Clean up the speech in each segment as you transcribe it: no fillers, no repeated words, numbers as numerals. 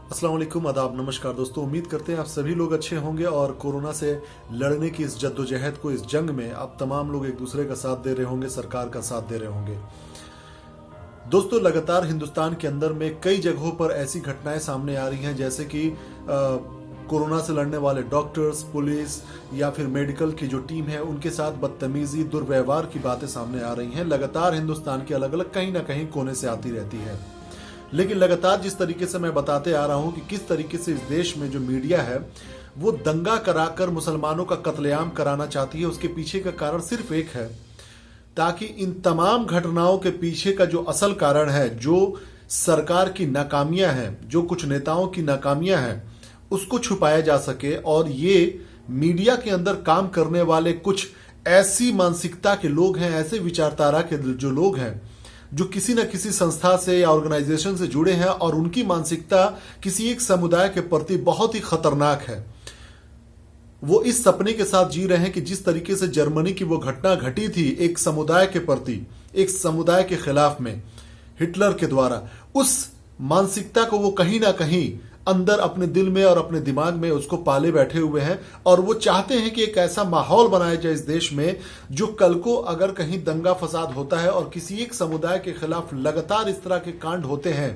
अस्सलाम वालेकुम, आदाब, नमस्कार दोस्तों। उम्मीद करते हैं आप सभी लोग अच्छे होंगे और कोरोना से लड़ने की इस जद्दोजहद को, इस जंग में आप तमाम लोग एक दूसरे का साथ दे रहे होंगे, सरकार का साथ दे रहे होंगे। दोस्तों, लगातार हिंदुस्तान के अंदर में कई जगहों पर ऐसी घटनाएं सामने आ रही हैं, जैसे कि कोरोना से लड़ने वाले डॉक्टर्स, पुलिस या फिर मेडिकल की जो टीम है उनके साथ बदतमीजी, दुर्व्यवहार की बातें सामने आ रही हैं। लगातार हिंदुस्तान के अलग अलग कहीं ना कहीं कोने से आती रहती है। लेकिन लगातार जिस तरीके से मैं बताते आ रहा हूं कि किस तरीके से इस देश में जो मीडिया है वो दंगा कराकर मुसलमानों का कत्लेआम कराना चाहती है, उसके पीछे का कारण सिर्फ एक है, ताकि इन तमाम घटनाओं के पीछे का जो असल कारण है, जो सरकार की नाकामियां हैं, जो कुछ नेताओं की नाकामियां हैं, उसको छुपाया जा सके। और ये मीडिया के अंदर काम करने वाले कुछ ऐसी मानसिकता के लोग हैं, ऐसे विचारधारा के जो लोग हैं, जो किसी न किसी संस्था से या ऑर्गेनाइजेशन से जुड़े हैं और उनकी मानसिकता किसी एक समुदाय के प्रति बहुत ही खतरनाक है। वो इस सपने के साथ जी रहे हैं कि जिस तरीके से जर्मनी की वो घटना घटी थी एक समुदाय के प्रति, एक समुदाय के खिलाफ में हिटलर के द्वारा, उस मानसिकता को वो कहीं ना कहीं अंदर अपने दिल में और अपने दिमाग में उसको पाले बैठे हुए हैं। और वो चाहते हैं कि एक ऐसा माहौल बनाया जाए इस देश में, जो कल को अगर कहीं दंगा फसाद होता है और किसी एक समुदाय के खिलाफ लगातार इस तरह के कांड होते हैं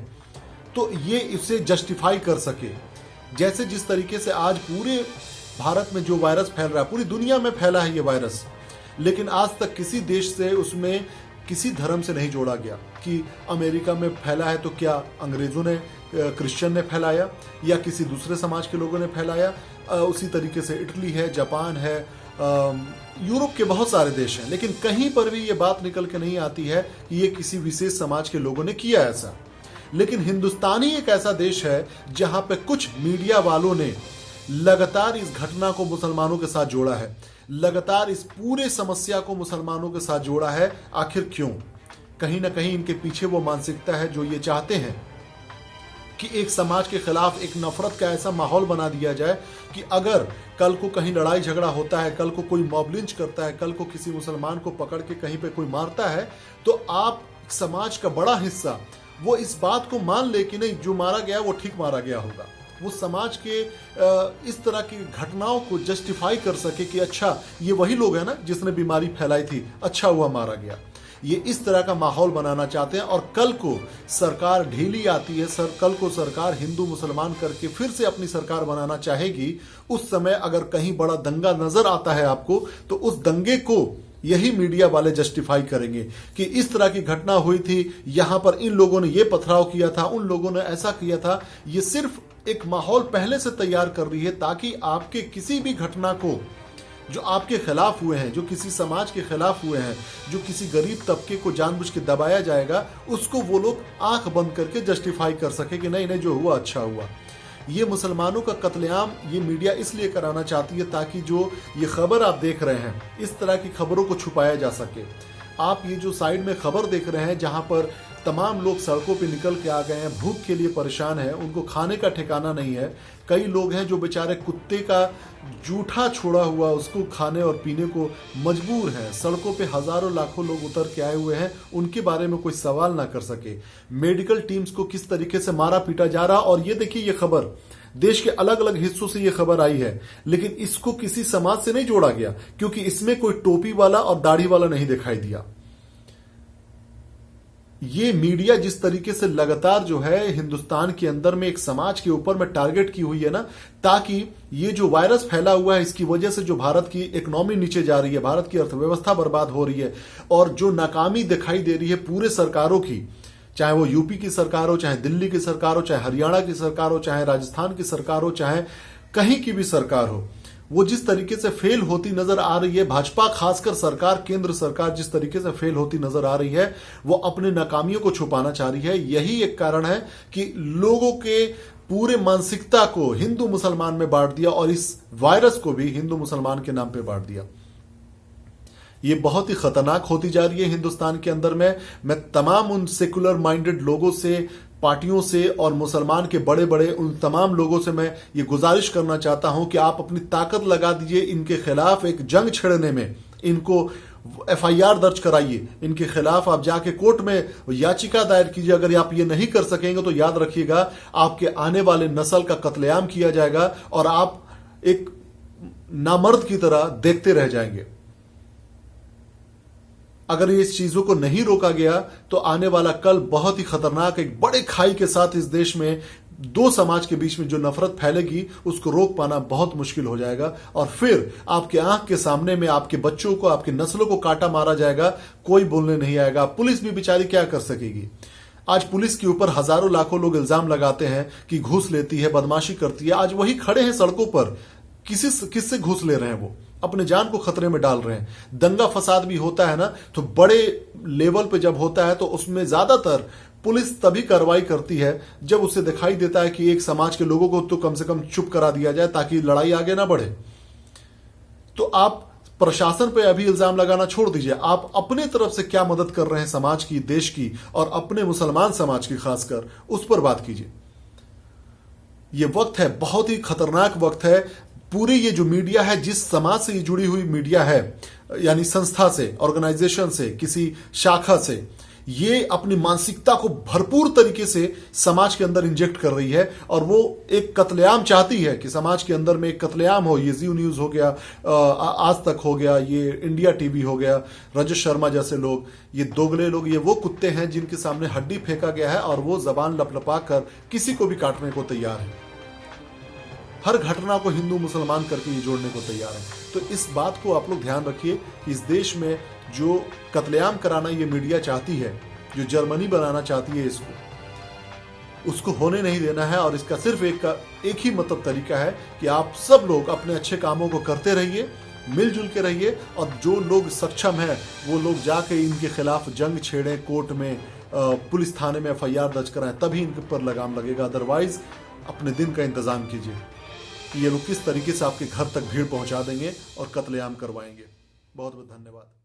तो ये इसे जस्टिफाई कर सके। जैसे जिस तरीके से आज पूरे भारत में जो वायरस फैल रहा है, पूरी दुनिया में फैला है ये वायरस, लेकिन आज तक किसी देश से उसमें किसी धर्म से नहीं जोड़ा गया कि अमेरिका में फैला है तो क्या अंग्रेजों ने, क्रिश्चियन ने फैलाया या किसी दूसरे समाज के लोगों ने फैलाया। उसी तरीके से इटली है, जापान है, यूरोप के बहुत सारे देश हैं, लेकिन कहीं पर भी ये बात निकल के नहीं आती है कि ये किसी विशेष समाज के लोगों ने किया ऐसा। लेकिन हिंदुस्तान ही एक ऐसा देश है जहां पे कुछ मीडिया वालों ने लगातार इस घटना को मुसलमानों के साथ जोड़ा है, लगातार इस पूरे समस्या को मुसलमानों के साथ जोड़ा है। आखिर क्यों? कहीं ना कहीं इनके पीछे वो मानसिकता है जो ये चाहते हैं कि एक समाज के खिलाफ एक नफरत का ऐसा माहौल बना दिया जाए कि अगर कल को कहीं लड़ाई झगड़ा होता है, कल को कोई मॉब लिंच करता है, कल को किसी मुसलमान को पकड़ के कहीं पे कोई मारता है, तो आप समाज का बड़ा हिस्सा वो इस बात को मान ले कि नहीं, जो मारा गया वो ठीक मारा गया होगा। वो समाज के इस तरह की घटनाओं को जस्टिफाई कर सके कि अच्छा ये वही लोग हैं ना जिसने बीमारी फैलाई थी, अच्छा हुआ मारा गया। ये इस तरह का माहौल बनाना चाहते हैं और कल को सरकार ढीली आती है, कल को सरकार हिंदू मुसलमान करके फिर से अपनी सरकार बनाना चाहेगी। उस समय अगर कहीं बड़ा दंगा नजर आता है आपको, तो उस दंगे को यही मीडिया वाले जस्टिफाई करेंगे कि इस तरह की घटना हुई थी, यहां पर इन लोगों ने ये पथराव किया था, उन लोगों ने ऐसा किया था। ये सिर्फ एक माहौल पहले से तैयार कर रही है ताकि आपके किसी भी घटना को जो आपके खिलाफ हुए हैं, जो किसी समाज के खिलाफ हुए हैं, जो किसी गरीब तबके को जानबूझ के दबाया जाएगा, उसको वो लोग आंख बंद करके जस्टिफाई कर सके कि नहीं नहीं, जो हुआ अच्छा हुआ। ये मुसलमानों का कत्लेआम ये मीडिया इसलिए कराना चाहती है ताकि जो ये खबर आप देख रहे हैं, इस तरह की खबरों को छुपाया जा सके। आप ये जो साइड में खबर देख रहे हैं जहां पर तमाम लोग सड़कों पे निकल के आ गए हैं, भूख के लिए परेशान हैं, उनको खाने का ठिकाना नहीं है। कई लोग हैं जो बेचारे कुत्ते का जूठा छोड़ा हुआ उसको खाने और पीने को मजबूर हैं। सड़कों पे हजारों लाखों लोग उतर के आए हुए हैं, उनके बारे में कोई सवाल ना कर सके। मेडिकल टीम्स को किस तरीके से मारा पीटा जा रहा। और ये देखिए, ये खबर देश के अलग अलग हिस्सों से ये खबर आई है, लेकिन इसको किसी समाज से नहीं जोड़ा गया क्योंकि इसमें कोई टोपी वाला और दाढ़ी वाला नहीं दिखाई दिया। ये मीडिया जिस तरीके से लगातार जो है हिंदुस्तान के अंदर में एक समाज के ऊपर में टारगेट की हुई है ना, ताकि ये जो वायरस फैला हुआ है इसकी वजह से जो भारत की इकोनॉमी नीचे जा रही है, भारत की अर्थव्यवस्था बर्बाद हो रही है, और जो नाकामी दिखाई दे रही है पूरे सरकारों की, चाहे वो यूपी की सरकार हो, चाहे दिल्ली की सरकार हो, चाहे हरियाणा की सरकार हो, चाहे राजस्थान की सरकार हो, चाहे कहीं की भी सरकार हो, वो जिस तरीके से फेल होती नजर आ रही है, भाजपा खासकर सरकार, केंद्र सरकार जिस तरीके से फेल होती नजर आ रही है, वो अपने नाकामियों को छुपाना चाह रही है। यही एक कारण है कि लोगों के पूरे मानसिकता को हिंदू मुसलमान में बांट दिया और इस वायरस को भी हिंदू मुसलमान के नाम पे बांट दिया। ये बहुत ही खतरनाक होती जा रही है हिंदुस्तान के अंदर में। मैं तमाम उन सेकुलर माइंडेड लोगों से, पार्टियों से और मुसलमान के बड़े बड़े उन तमाम लोगों से मैं ये गुजारिश करना चाहता हूं कि आप अपनी ताकत लगा दीजिए इनके खिलाफ एक जंग छेड़ने में, इनको FIR दर्ज कराइए इनके खिलाफ। आप जाके कोर्ट में याचिका दायर कीजिए। अगर आप ये नहीं कर सकेंगे तो याद रखिएगा आपके आने वाले नस्ल का कत्लेआम किया जाएगा और आप एक नामर्द की तरह देखते रह जाएंगे। अगर इस चीजों को नहीं रोका गया तो आने वाला कल बहुत ही खतरनाक, एक बड़े खाई के साथ इस देश में दो समाज के बीच में जो नफरत फैलेगी उसको रोक पाना बहुत मुश्किल हो जाएगा। और फिर आपके आंख के सामने में आपके बच्चों को, आपकी नस्लों को काटा मारा जाएगा, कोई बोलने नहीं आएगा। पुलिस भी बेचारी क्या कर सकेगी। आज पुलिस के ऊपर हजारों लाखों लोग इल्जाम लगाते हैं कि घूस लेती है, बदमाशी करती है। आज वही खड़े हैं सड़कों पर, किससे घूस ले रहे हैं, वो अपने जान को खतरे में डाल रहे हैं। दंगा फसाद भी होता है ना, तो बड़े लेवल पे जब होता है तो उसमें ज्यादातर पुलिस तभी कार्रवाई करती है जब उसे दिखाई देता है कि एक समाज के लोगों को तो कम से कम चुप करा दिया जाए ताकि लड़ाई आगे ना बढ़े। तो आप प्रशासन पे अभी इल्जाम लगाना छोड़ दीजिए। आप अपने तरफ से क्या मदद कर रहे हैं समाज की, देश की और अपने मुसलमान समाज की खासकर, उस पर बात कीजिए। ये वक्त है, बहुत ही खतरनाक वक्त है। पूरी ये जो मीडिया है, जिस समाज से ये जुड़ी हुई मीडिया है, यानी संस्था से, ऑर्गेनाइजेशन से, किसी शाखा से, ये अपनी मानसिकता को भरपूर तरीके से समाज के अंदर इंजेक्ट कर रही है और वो एक कत्लेआम चाहती है कि समाज के अंदर में एक कत्लेआम हो। ये जी न्यूज हो गया, आज तक हो गया, ये इंडिया टीवी हो गया, रजत शर्मा जैसे लोग, ये दोगले लोग, ये वो कुत्ते हैं जिनके सामने हड्डी फेंका गया है और वो जबान लपलपा कर किसी को भी काटने को तैयार है। हर घटना को हिंदू मुसलमान करके ये जोड़ने को तैयार है। तो इस बात को आप लोग ध्यान रखिए कि इस देश में जो कत्लेआम कराना ये मीडिया चाहती है, जो जर्मनी बनाना चाहती है इसको, उसको होने नहीं देना है। और इसका सिर्फ एक ही मतलब तरीका है कि आप सब लोग अपने अच्छे कामों को करते रहिए, मिलजुल के रहिए और जो लोग सक्षम हैं वो लोग जाके इनके खिलाफ जंग छेड़ें, कोर्ट में, पुलिस थाने में FIR दर्ज कराएं, तभी इनके पर लगाम लगेगा। अदरवाइज अपने दिन का इंतजाम कीजिए कि ये लोग किस तरीके से आपके घर तक भीड़ पहुंचा देंगे और कत्लेआम करवाएंगे। बहुत बहुत धन्यवाद।